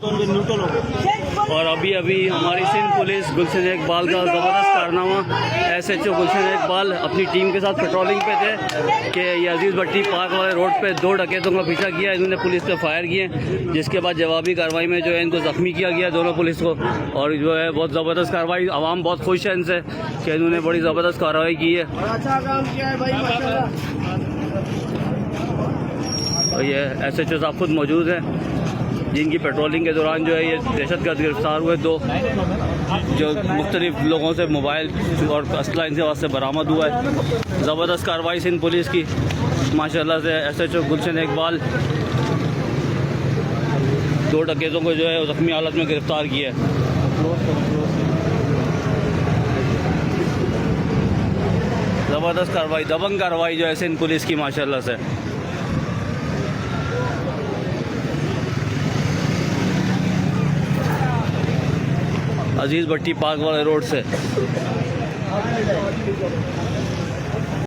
और अभी अभी हमारी सिंध पुलिस गुलशन इकबाल का ज़बरदस्त कारनामा। SHO गुलशन इकबाल अपनी टीम के साथ पेट्रोलिंग पे थे कि ये अजीज़ भट्टी पार्क वाले रोड पे 2 डकैतों का पीछा किया। इन्होंने पुलिस पे फायर किए, जिसके बाद जवाबी कार्रवाई में जो है इनको ज़ख्मी किया गया, दोनों पुलिस को। और जो है बहुत ज़बरदस्त कार्रवाई, आवाम बहुत खुश है इनसे कि इन्होंने बड़ी ज़बरदस्त कार्रवाई की है। अच्छा काम किया है भाई, माशाल्लाह। और ये SHO साहब खुद मौजूद हैं, जिनकी पेट्रोलिंग के दौरान जो है ये दहशतगर्द गिरफ्तार हुए 2, जो मुख्तलिफ लोगों से मोबाइल और असला इनके वास्ते बरामद हुआ है। ज़बरदस्त कार्रवाई सिंध पुलिस की माशाल्लाह से। SHO गुलशन इकबाल 2 डकैतों को जो है ज़ख्मी हालत में गिरफ्तार किया है। ज़बरदस्त कार्रवाई, दबंग कार्रवाई जो है सिंध पुलिस की माशाल्लाह से। अजीज़ भट्टी पार्क वाले रोड से।